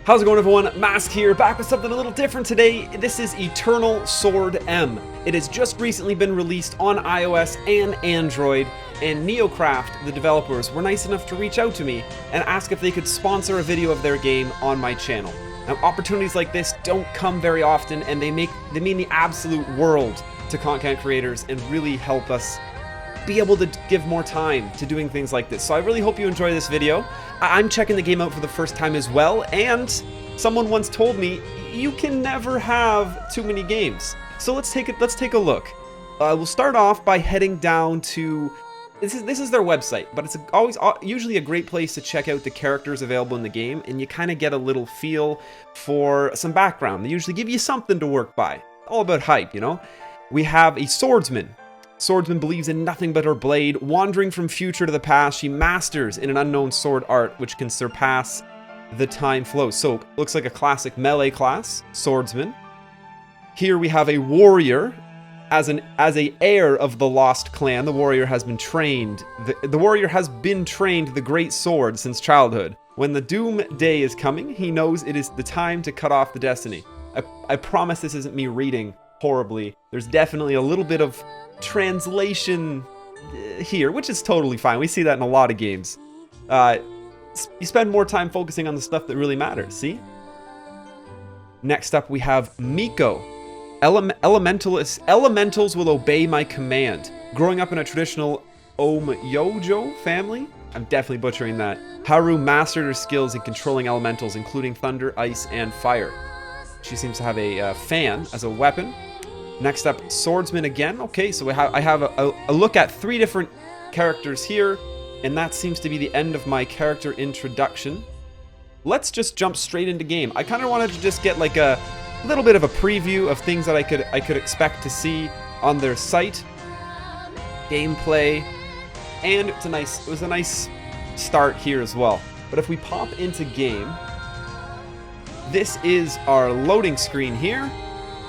How's it going, everyone? Mask here, back with something a little different today. This is Eternal Sword M. It has just recently been released on iOS and Android, and Neocraft, the developers, were nice enough to reach out to me and ask if they could sponsor a video of their game on my channel. Now, opportunities like this don't come very often, and they mean the absolute world to content creators and really help us be able to give more time to doing things like this. So I really hope you enjoy this video. I'm checking the game out for the first time as well, and someone once told me you can never have too many games. So let's take a look. We'll start off by heading down to this is their website, but it's usually a great place to check out the characters available in the game, and you kind of get a little feel for some background. They usually give you something to work by. All about hype, you know. We have a swordsman. Swordsman believes in nothing but her blade. Wandering from future to the past, she masters in an unknown sword art which can surpass the time flow. So, looks like a classic melee class, swordsman. Here we have a warrior. As a heir of the lost clan, the warrior has been trained. The warrior has been trained the great sword since childhood. When the doom day is coming, he knows it is the time to cut off the destiny. I promise this isn't me reading horribly. There's definitely a little bit of translation here, which is totally fine. We see that in a lot of games. You spend more time focusing on the stuff that really matters, see? Next up, we have Miko. Elementals will obey my command. Growing up in a traditional Omyojo family, I'm definitely butchering that. Haru mastered her skills in controlling elementals, including thunder, ice, and fire. She seems to have a fan as a weapon. Next up, swordsman again. Okay, so I have a look at 3 different characters here, and that seems to be the end of my character introduction. Let's just jump straight into game. I kind of wanted to just get like a little bit of a preview of things that I could expect to see on their site. Gameplay, and it was a nice start here as well. But if we pop into game, this is our loading screen here.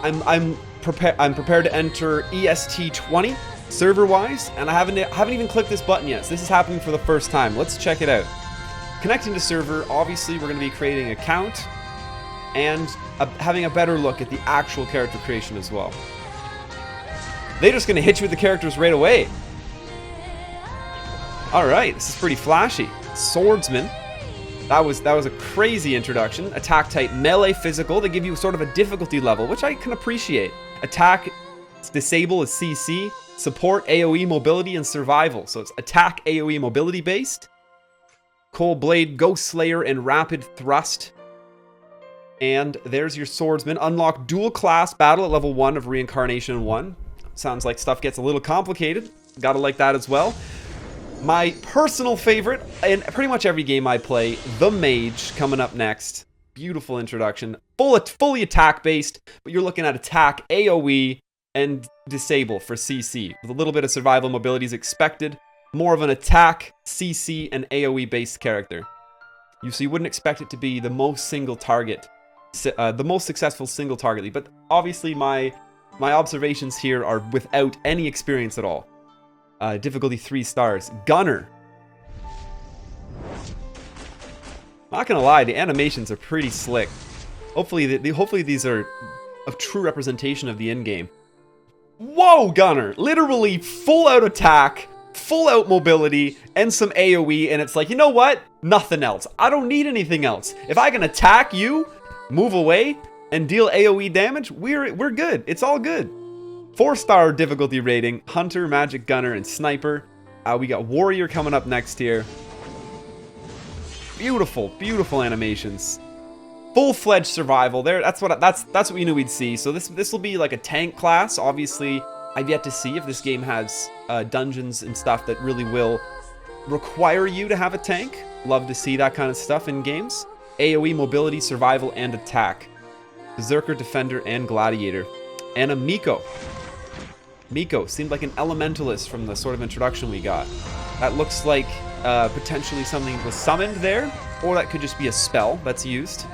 I'm prepared to enter EST 20 server-wise, and I haven't even clicked this button yet. So this is happening for the first time. Let's check it out. Connecting to server. Obviously, we're going to be creating an account and having a better look at the actual character creation as well. They're just going to hit you with the characters right away. All right, this is pretty flashy. Swordsman. That was a crazy introduction. Attack type melee physical. They give you sort of a difficulty level, which I can appreciate. Attack disable is CC. Support AoE mobility and survival. So it's attack AoE mobility based. Cold Blade, Ghost Slayer, and Rapid Thrust. And there's your swordsman. Unlock dual class battle at level 1 of Reincarnation 1. Sounds like stuff gets a little complicated. Gotta like that as well. My personal favorite, in pretty much every game I play, the Mage, coming up next. Beautiful introduction. Fully attack-based, but you're looking at attack, AoE, and disable for CC. With a little bit of survival mobility is expected. More of an attack, CC, and AoE-based character. So you wouldn't expect it to be the most the most successful single target lead, but obviously my observations here are without any experience at all. Difficulty 3 stars. Gunner. Not gonna lie, the animations are pretty slick. Hopefully these are a true representation of the end game. Whoa, Gunner! Literally full out attack, full out mobility, and some AoE, and it's like, you know what? Nothing else. I don't need anything else. If I can attack you, move away, and deal AoE damage, we're good. It's all good. 4-star difficulty rating. Hunter, Magic Gunner, and Sniper. We got Warrior coming up next here. Beautiful, beautiful animations. Full-fledged survival. That's what we knew we'd see. So this will be like a tank class. Obviously, I've yet to see if this game has dungeons and stuff that really will require you to have a tank. Love to see that kind of stuff in games. AoE, mobility, survival, and attack. Berserker, Defender, and Gladiator. And a Miko. Miko seemed like an elementalist from the sort of introduction we got. That looks like potentially something was summoned there, or that could just be a spell that's used.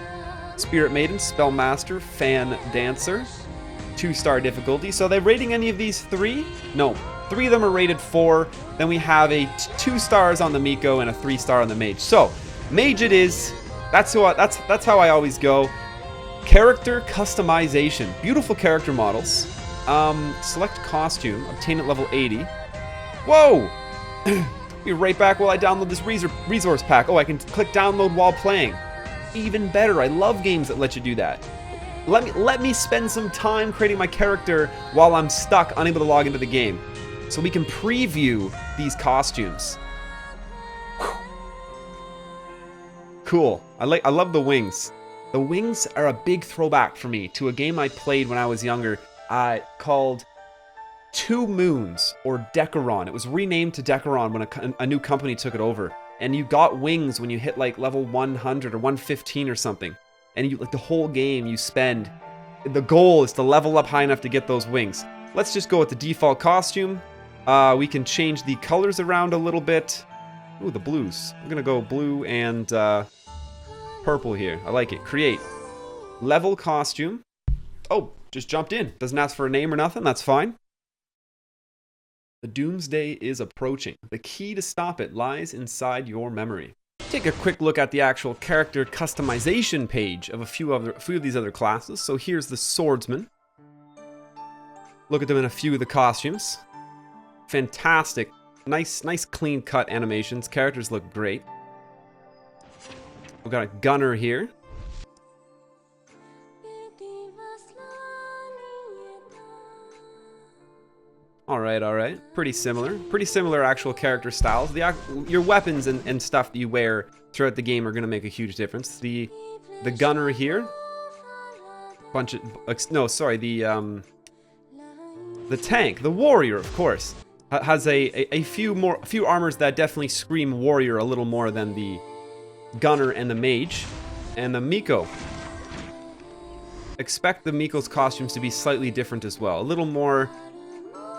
Spirit Maiden, Spellmaster, Fan Dancer. 2-star difficulty. So are they rating any of these 3? No. 3 of them are rated 4. Then we have a 2 stars on the Miko and a 3-star on the Mage. So, Mage it is. That's how I always go. Character customization. Beautiful character models. Select costume. Obtain at level 80. Whoa! Be right back while I download this resource pack. Oh, I can click download while playing. Even better. I love games that let you do that. Let me spend some time creating my character while I'm stuck, unable to log into the game. So we can preview these costumes. Whew. Cool. I love the wings. The wings are a big throwback for me to a game I played when I was younger called Two Moons, or Decaron. It was renamed to Decaron when a new company took it over. And you got wings when you hit like level 100 or 115 or something. And you like the whole game you spend. The goal is to level up high enough to get those wings. Let's just go with the default costume. We can change the colors around a little bit. Ooh, the blues. I'm gonna go blue and purple here. I like it. Create. Level costume. Oh, just jumped in. Doesn't ask for a name or nothing. That's fine. The doomsday is approaching. The key to stop it lies inside your memory. Take a quick look at the actual character customization page of a few of these other classes. So here's the swordsman. Look at them in a few of the costumes. Fantastic. Nice clean cut animations. Characters look great. We've got a gunner here. Alright. Pretty similar actual character styles. Your weapons and stuff that you wear throughout the game are going to make a huge difference. The gunner here. The tank, the warrior, of course, has a few armors that definitely scream warrior a little more than the gunner and the mage. And the Miko. Expect the Miko's costumes to be slightly different as well. A little more,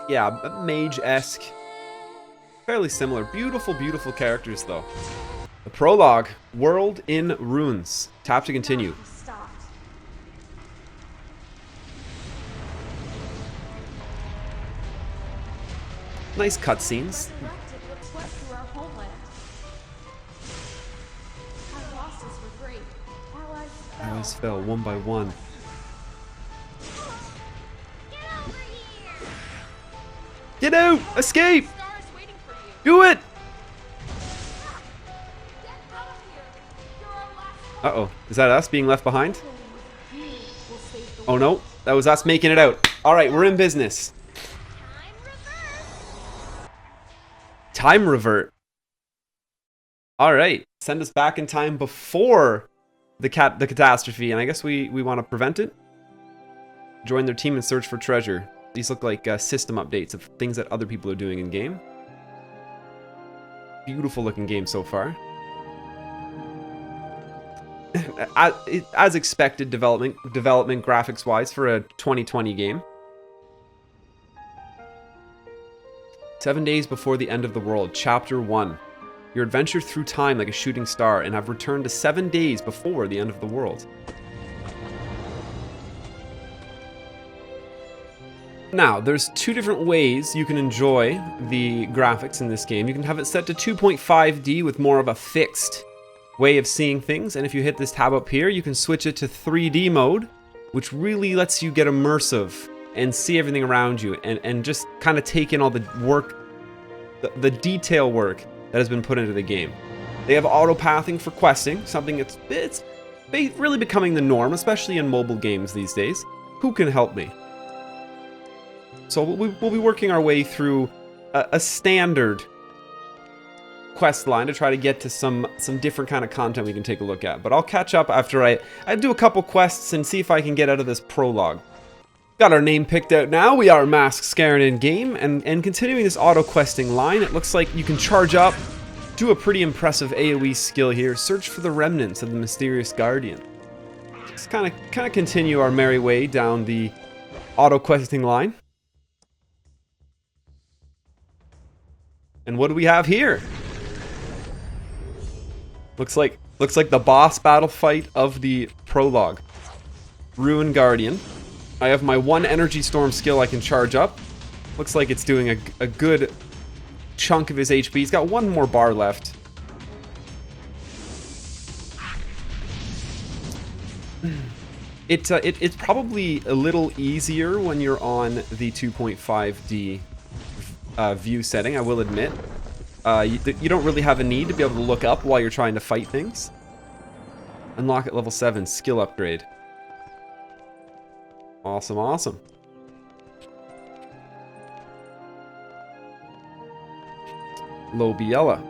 yeah, mage-esque. Fairly similar. Beautiful characters, though. The prologue, World in Ruins. Tap to continue. Nice cutscenes. Allies fell one by one. Get out! Escape! Do it! Uh-oh. Is that us being left behind? Oh no, that was us making it out. Alright, we're in business. Time revert. Alright, send us back in time before the catastrophe, and I guess we want to prevent it. Join their team and search for treasure. These look like system updates of things that other people are doing in game. Beautiful looking game so far. As expected, development graphics wise for a 2020 game. 7 days before the end of the world, Chapter 1. Your adventure through time like a shooting star, and have returned to 7 days before the end of the world. Now, there's two different ways you can enjoy the graphics in this game. You can have it set to 2.5D with more of a fixed way of seeing things, and if you hit this tab up here, you can switch it to 3D mode, which really lets you get immersive and see everything around you, and just kind of take in all the work, the detail work that has been put into the game. They have auto-pathing for questing, something it's really becoming the norm, especially in mobile games these days. Who can help me? So we'll be working our way through a standard quest line to try to get to some different kind of content we can take a look at. But I'll catch up after I do a couple quests and see if I can get out of this prologue. Got our name picked out now. We are MaskScarin in game, and continuing this auto questing line, it looks like you can charge up, do a pretty impressive AoE skill here, search for the remnants of the mysterious guardian. Just kind of continue our merry way down the auto questing line. And what do we have here? Looks like the boss battle fight of the prologue. Ruin Guardian. I have my one energy storm skill I can charge up. Looks like it's doing a good chunk of his HP. He's got one more bar left. It's probably a little easier when you're on the 2.5D view setting, I will admit. You don't really have a need to be able to look up while you're trying to fight things. Unlock at level 7, skill upgrade. Awesome, awesome. Lobiella.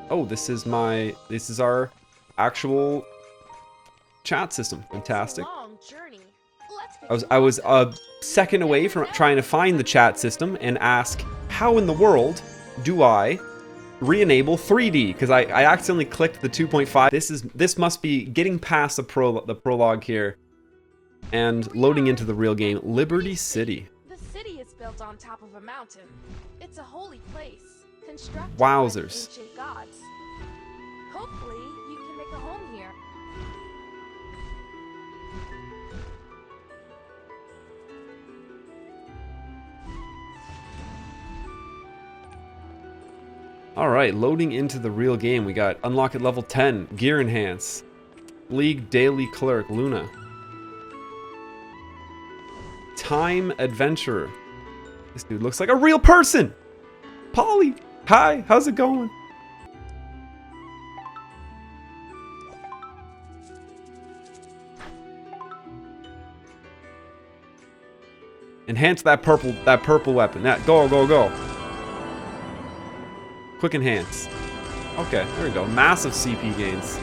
Oh, this is our actual chat system. Fantastic. I was a second away from trying to find the chat system and ask, how in the world do I re-enable 3D? Because I accidentally clicked the 2.5. This must be getting past the prologue here and loading into the real game. Liberty City. The city is built on top of a mountain. It's a holy place. Constructed Wowzers. by ancient gods. Hopefully, you can make a home here. Alright, loading into the real game. We got unlock at level 10, gear enhance, League daily clerk, Luna. Time adventurer. This dude looks like a real person! Polly! Hi, how's it going? Enhance that purple weapon. Go. Quick enhance. Okay, there we go. Massive CP gains.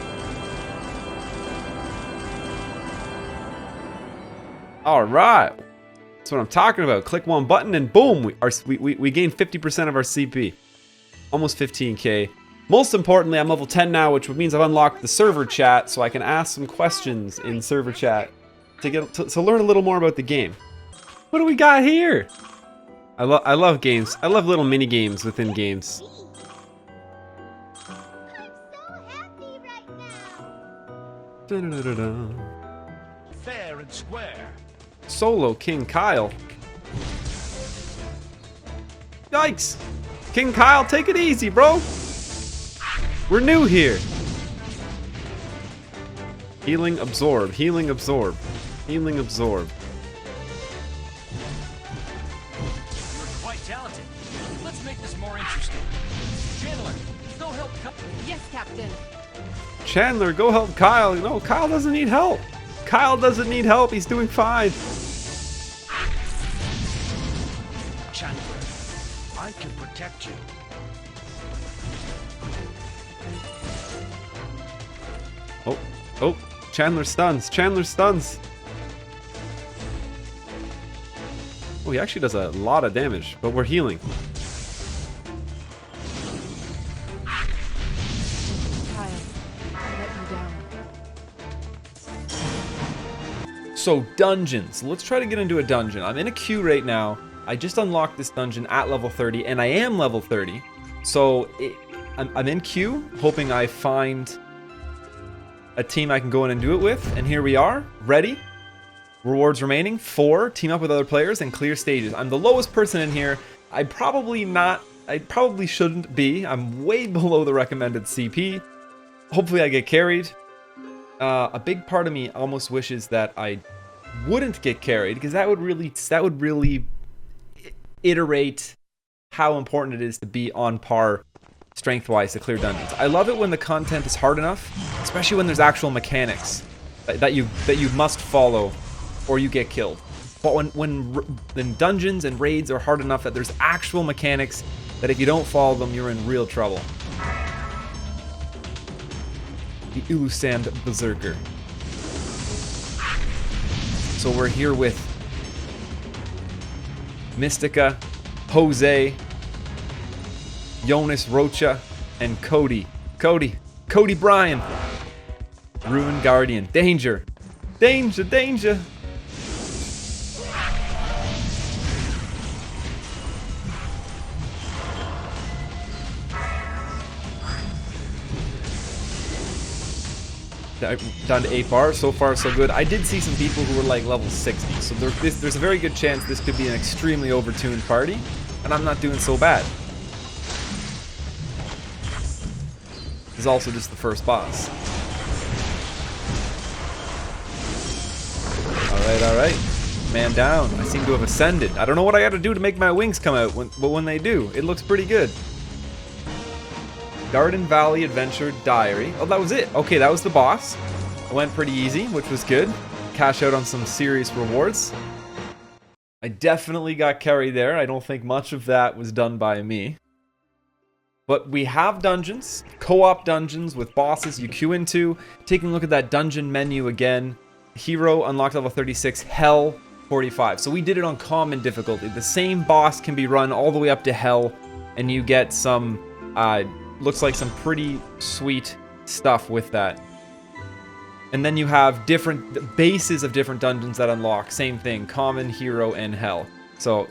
All right. That's what I'm talking about. Click one button and boom, we gain 50% of our CP. Almost 15k. Most importantly, I'm level 10 now, which means I've unlocked the server chat, so I can ask some questions in server chat to learn a little more about the game. What do we got here? I love games. I love little mini games within games. Fair and square. Solo King Kyle. Yikes! King Kyle, take it easy, bro. We're new here. Healing absorb. Healing absorb. Healing absorb. You're quite talented. Let's make this more interesting. Chandler, go help Yes, Captain. Chandler, go help Kyle. No, Kyle doesn't need help. Kyle doesn't need help. He's doing fine. Chandler, I can protect you. Oh, Chandler stuns. Chandler stuns. Oh, he actually does a lot of damage, but we're healing. So dungeons, let's try to get into a dungeon. I'm in a queue right now. I just unlocked this dungeon at level 30 and I am level 30. So I'm in queue, hoping I find a team I can go in and do it with. And here we are, ready. Rewards remaining, 4, team up with other players and clear stages. I'm the lowest person in here. I probably shouldn't be. I'm way below the recommended CP. Hopefully I get carried. A big part of me almost wishes that I wouldn't get carried, because that would really iterate how important it is to be on par strength-wise to clear dungeons. I love it when the content is hard enough, especially when there's actual mechanics that you must follow or you get killed. But when dungeons and raids are hard enough that there's actual mechanics that if you don't follow them, you're in real trouble. The Ulusand Berserker. So we're here with Mystica, Jose, Jonas Rocha, and Cody. Cody Bryan. Ruin Guardian. Danger. Danger. Down to 8 bars. So far, so good. I did see some people who were like level 60, so there's a very good chance this could be an extremely overtuned party, and I'm not doing so bad. This is also just the first boss. Alright. Man down. I seem to have ascended. I don't know what I gotta do to make my wings come out, but when they do, it looks pretty good. Garden Valley Adventure Diary. Oh, that was it. Okay, that was the boss. It went pretty easy, which was good. Cash out on some serious rewards. I definitely got carried there. I don't think much of that was done by me. But we have dungeons, co-op dungeons with bosses you queue into. Taking a look at that dungeon menu again. Hero unlocked level 36, Hell 45. So we did it on common difficulty. The same boss can be run all the way up to Hell, and you get some, looks like some pretty sweet stuff with that. And then you have different bases of different dungeons that unlock. Same thing, common, hero, and hell. So,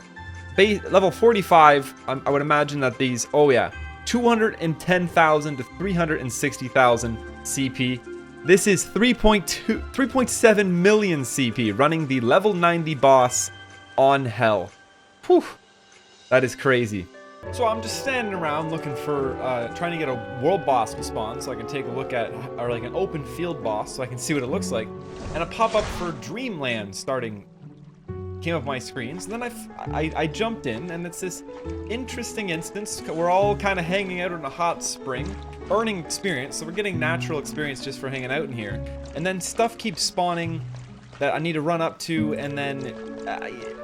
level 45, I would imagine that these, oh yeah, 210,000 to 360,000 CP. This is 3.7 million CP, running the level 90 boss on hell. Whew, that is crazy. So I'm just standing around looking for, trying to get a world boss to spawn so I can take a look at, or like an open field boss so I can see what it looks like. And a pop-up for Dreamland starting came up my screen. So then I jumped in, and it's this interesting instance. We're all kind of hanging out in a hot spring, earning experience. So we're getting natural experience just for hanging out in here. And then stuff keeps spawning that I need to run up to, and then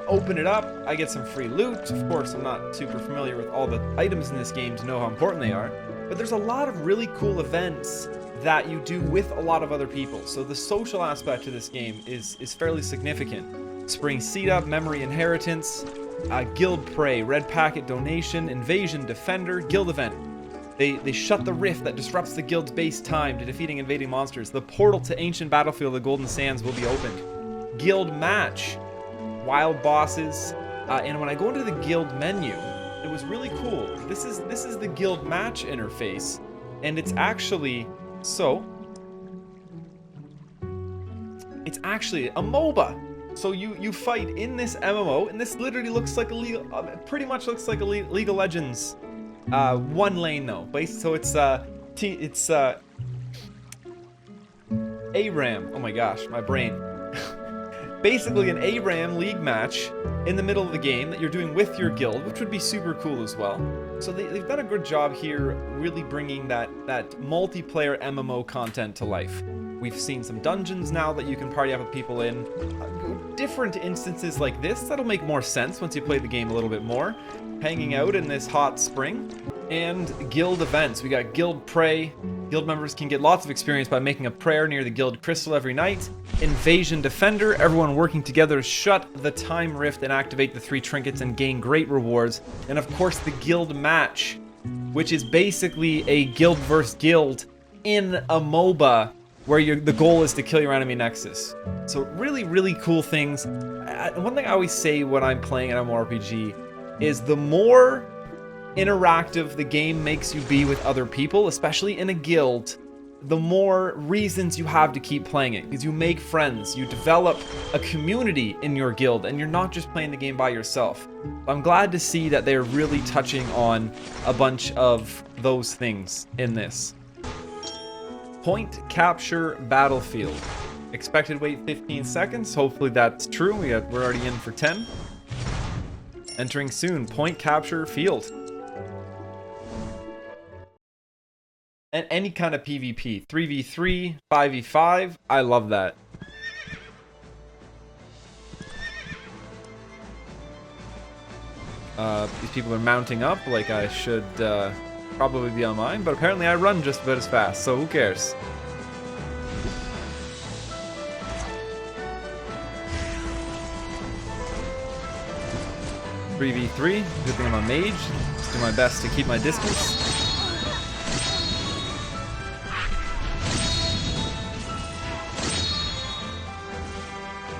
open it up. I get some free loot. Of course, I'm not super familiar with all the items in this game to know how important they are, but there's a lot of really cool events that you do with a lot of other people. So the social aspect of this game is fairly significant. Spring Seed Up, Memory Inheritance, Guild Prey, Red Packet Donation, Invasion Defender, Guild Event. They shut the rift that disrupts the guild's base time to defeating invading monsters. The portal to ancient battlefield of the Golden Sands will be opened. Guild Match, wild bosses, and when I go into the guild menu, it was really cool. This is the guild match interface, and it's actually it's actually a MOBA. So you fight in this MMO, and this literally looks like a pretty much looks like a League of Legends. One lane though. So it's ARAM. Oh my gosh, my brain. Basically an ARAM league match in the middle of the game that you're doing with your guild, which would be super cool as well. So they've done a good job here really bringing that multiplayer MMO content to life. We've seen some dungeons now that you can party up with people in. Different instances like this, that'll make more sense once you play the game a little bit more. Hanging out in this hot spring. And guild events. We got Guild Prey. Guild members can get lots of experience by making a prayer near the guild crystal every night. Invasion Defender. Everyone working together to shut the time rift and activate the 3 trinkets and gain great rewards. And of course the guild match, which is basically a guild versus guild in a MOBA where the goal is to kill your enemy nexus. So really, really cool things. One thing I always say when I'm playing an MMORPG is the more interactive the game makes you be with other people, especially in a guild, the more reasons you have to keep playing it, because you make friends, you develop a community in your guild, and you're not just playing the game by yourself. I'm glad to see that they're really touching on a bunch of those things in this. Point Capture Battlefield. Expected wait 15 seconds. Hopefully that's true. We're already in for 10. Entering soon. Point Capture Field. And any kind of PvP. 3v3, 5v5. I love that. These people are mounting up like I should probably be on mine, but apparently I run just about as fast, so who cares? (3v3). Good thing I'm a mage. Just do my best to keep my distance.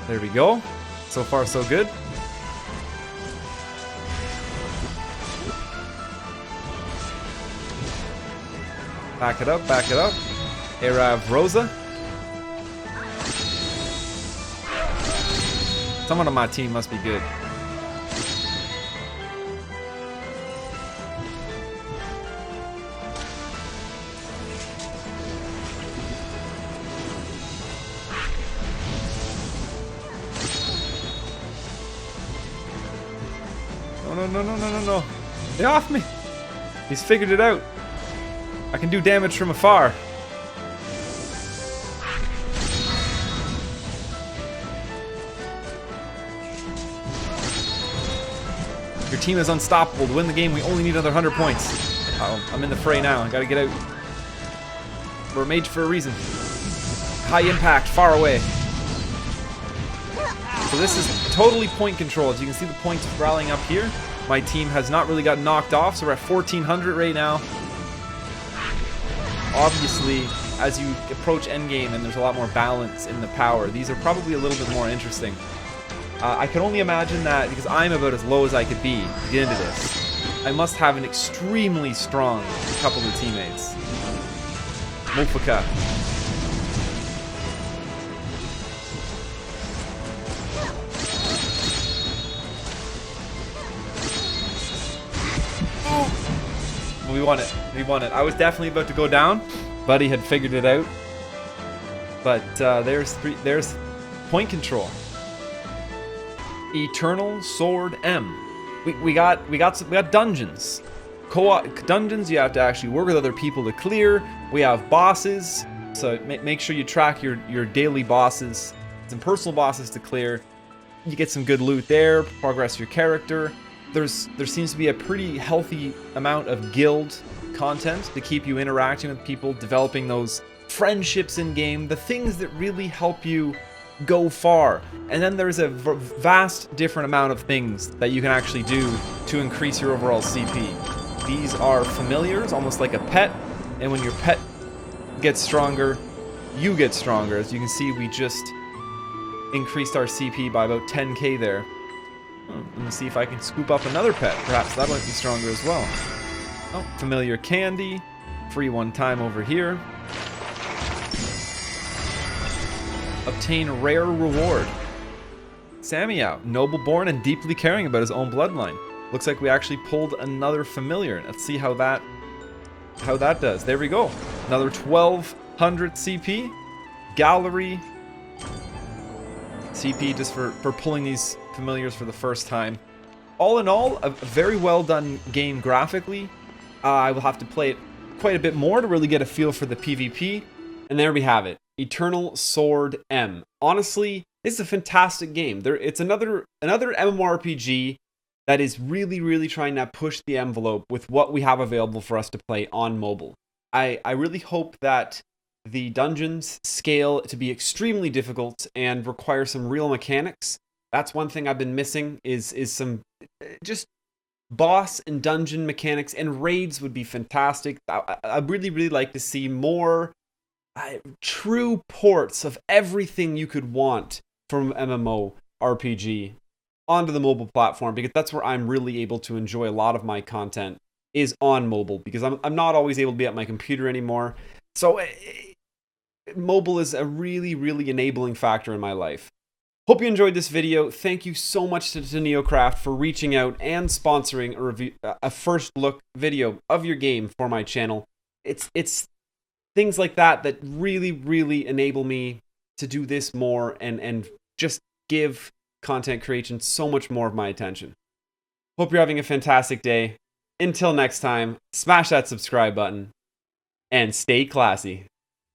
There we go. So far, so good. Back it up, back it up. Arav Rosa. Someone on my team must be good. no, no, no, no, no, no. Get off me. He's figured it out. I can do damage from afar. Your team is unstoppable. To win the game, we only need another 100 points. Uh-oh, I'm in the fray now. I gotta get out. We're a mage for a reason. High impact, far away. So this is totally point control. As you can see the points rallying up here. My team has not really got knocked off, so we're at 1400 right now. Obviously, as you approach endgame and there's a lot more balance in the power, these are probably a little bit more interesting. I can only imagine that because I'm about as low as I could be to get into this. I must have an extremely strong couple of teammates. Mofaka. We won it. We won it. I was definitely about to go down. Buddy had figured it out. But there's point control. Eternal Sword M. We got dungeons. Co-op dungeons you have to actually work with other people to clear. We have bosses, so make sure you track your daily bosses, some personal bosses to clear. You get some good loot there, progress your character. There seems to be a pretty healthy amount of guild content to keep you interacting with people, developing those friendships in game, the things that really help you go far. And then there's a vast different amount of things that you can actually do to increase your overall CP. These are familiars, almost like a pet, and when your pet gets stronger, you get stronger. As you can see, we just increased our CP by about 10k there. Let me see if I can scoop up another pet. Perhaps that might be stronger as well. Oh, familiar candy. Free one time over here. Obtain rare reward. Sammy-Ow, noble born and deeply caring about his own bloodline. Looks like we actually pulled another familiar. Let's see how that does. There we go. Another 1200 CP. Gallery. CP just for pulling these familiars for the first time. All in all, a very well done game graphically. I will have to play it quite a bit more to really get a feel for the PvP. And there we have it. Eternal Sword M. Honestly, this is a fantastic game. It's another MMORPG that is really, really trying to push the envelope with what we have available for us to play on mobile. I really hope that the dungeons scale to be extremely difficult and require some real mechanics. That's one thing I've been missing is some just boss and dungeon mechanics, and raids would be fantastic. I'd really, really like to see more true ports of everything you could want from MMORPG onto the mobile platform, because that's where I'm really able to enjoy a lot of my content is on mobile, because I'm not always able to be at my computer anymore. So mobile is a really, really enabling factor in my life. Hope you enjoyed this video. Thank you so much to Neocraft for reaching out and sponsoring a review, a first look video of your game for my channel. It's things like that really, really enable me to do this more and just give content creation so much more of my attention. Hope you're having a fantastic day. Until next time, smash that subscribe button and stay classy.